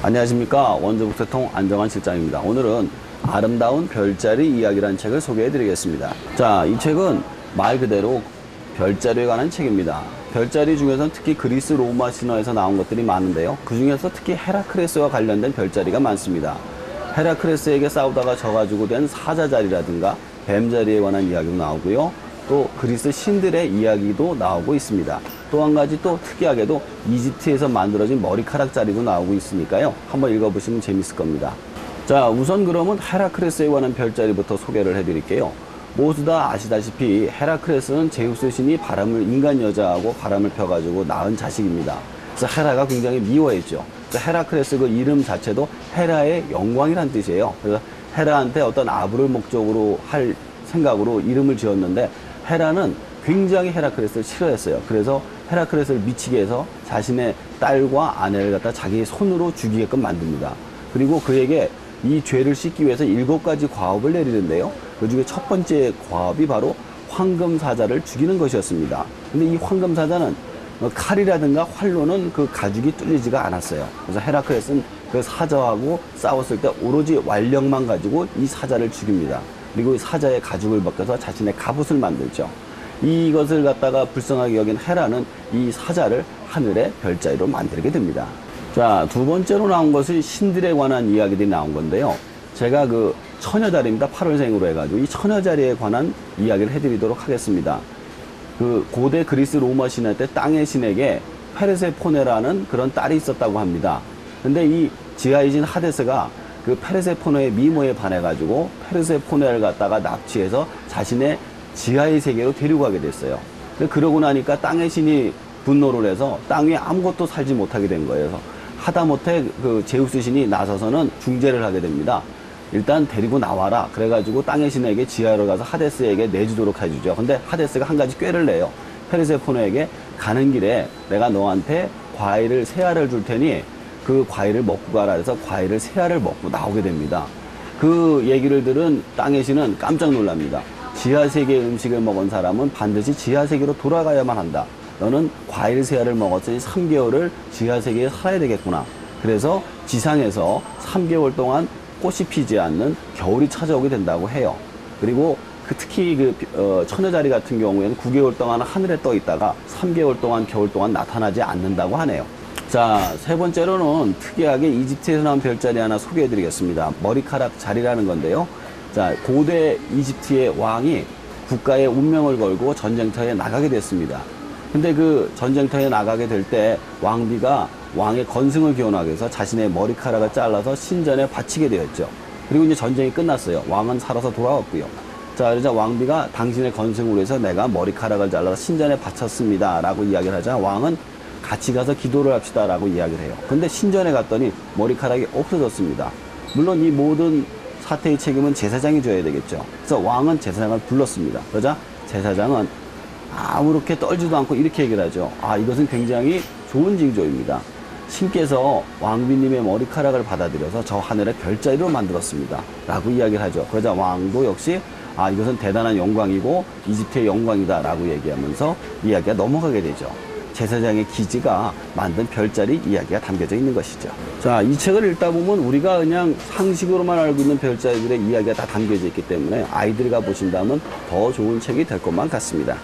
안녕하십니까. 원조북태통 안정환 실장입니다. 오늘은 아름다운 별자리 이야기라는 책을 소개해 드리겠습니다. 자, 이 책은 말 그대로 별자리에 관한 책입니다. 별자리 중에서는 특히 그리스 로마 신화에서 나온 것들이 많은데요. 그 중에서 특히 헤라클레스와 관련된 별자리가 많습니다. 헤라클레스에게 싸우다가 져가지고 된 사자자리라든가 뱀자리에 관한 이야기도 나오고요. 또 그리스 신들의 이야기도 나오고 있습니다. 또 한 가지 또 특이하게도 이집트에서 만들어진 머리카락 자리도 나오고 있으니까요. 한번 읽어보시면 재밌을 겁니다. 자, 우선 그러면 헤라클레스에 관한 별자리부터 소개를 해드릴게요. 모두 다 아시다시피 헤라클레스는 제우스 신이 인간 여자하고 바람을 펴가지고 낳은 자식입니다. 그래서 헤라가 굉장히 미워했죠. 그래서 헤라클레스 그 이름 자체도 헤라의 영광이란 뜻이에요. 그래서 헤라한테 어떤 아부를 목적으로 할 생각으로 이름을 지었는데, 헤라는 굉장히 헤라클레스를 싫어했어요. 그래서 헤라클레스를 미치게 해서 자신의 딸과 아내를 갖다 자기 손으로 죽이게끔 만듭니다. 그리고 그에게 이 죄를 씻기 위해서 7가지 과업을 내리는데요. 그 중에 첫 번째 과업이 바로 황금사자를 죽이는 것이었습니다. 근데 이 황금사자는 칼이라든가 활로는 그 가죽이 뚫리지가 않았어요. 그래서 헤라클레스는 그 사자하고 싸웠을 때 오로지 완력만 가지고 이 사자를 죽입니다. 그리고 이 사자의 가죽을 벗겨서 자신의 갑옷을 만들죠. 이것을 갖다가 불쌍하게 여긴 헤라는 이 사자를 하늘의 별자리로 만들게 됩니다. 자, 두 번째로 나온 것이 신들에 관한 이야기들이 나온 건데요. 제가 그 처녀자리입니다. 8월생으로 해가지고 이 처녀자리에 관한 이야기를 해드리도록 하겠습니다. 그 고대 그리스 로마 신화 때 땅의 신에게 페르세포네라는 그런 딸이 있었다고 합니다. 근데 이 지하의 신 하데스가 그 페르세포네의 미모에 반해가지고 페르세포네를 갖다가 납치해서 자신의 지하의 세계로 데리고 가게 됐어요. 그러고 나니까 땅의 신이 분노를 해서 땅 위에 아무것도 살지 못하게 된 거예요. 그래서 하다못해 그 제우스 신이 나서서는 중재를 하게 됩니다. 일단 데리고 나와라. 그래가지고 땅의 신에게 지하로 가서 하데스에게 내주도록 해주죠. 근데 하데스가 한 가지 꾀를 내요. 페르세포네에게 가는 길에 내가 너한테 과일을 3알을 줄 테니 그 과일을 먹고 가라 해서 과일을 3알을 먹고 나오게 됩니다. 그 얘기를 들은 땅의 신은 깜짝 놀랍니다. 지하세계의 음식을 먹은 사람은 반드시 지하세계로 돌아가야만 한다. 너는 과일 3알을 먹었으니 3개월을 지하세계에 살아야 되겠구나. 그래서 지상에서 3개월 동안 꽃이 피지 않는 겨울이 찾아오게 된다고 해요. 그리고 특히 그 처녀자리 같은 경우에는 9개월 동안 하늘에 떠 있다가 3개월 동안 겨울 동안 나타나지 않는다고 하네요. 자, 세 번째로는 특이하게 이집트에서 나온 별자리 하나 소개해 드리겠습니다. 머리카락 자리라는 건데요. 자, 고대 이집트의 왕이 국가의 운명을 걸고 전쟁터에 나가게 됐습니다. 근데 그 전쟁터에 나가게 될 때 왕비가 왕의 건승을 기원하기 위해서 자신의 머리카락을 잘라서 신전에 바치게 되었죠. 그리고 이제 전쟁이 끝났어요. 왕은 살아서 돌아왔고요. 자, 그러자 왕비가 당신의 건승을 위해서 내가 머리카락을 잘라서 신전에 바쳤습니다 라고 이야기를 하자 왕은 같이 가서 기도를 합시다 라고 이야기를 해요. 근데 신전에 갔더니 머리카락이 없어졌습니다. 물론 이 모든 사태의 책임은 제사장이 져야 되겠죠. 그래서 왕은 제사장을 불렀습니다. 그러자 제사장은 아무렇게 떨지도 않고 이렇게 얘기를 하죠. 아, 이것은 굉장히 좋은 징조입니다. 신께서 왕비님의 머리카락을 받아들여서 저 하늘의 별자리로 만들었습니다 라고 이야기를 하죠. 그러자 왕도 역시 아, 이것은 대단한 영광이고 이집트의 영광이다 라고 얘기하면서 이야기가 넘어가게 되죠. 제사장의 기지가 만든 별자리 이야기가 담겨져 있는 것이죠. 자, 이 책을 읽다 보면 우리가 그냥 상식으로만 알고 있는 별자리들의 이야기가 다 담겨져 있기 때문에 아이들이 보신다면 더 좋은 책이 될 것만 같습니다.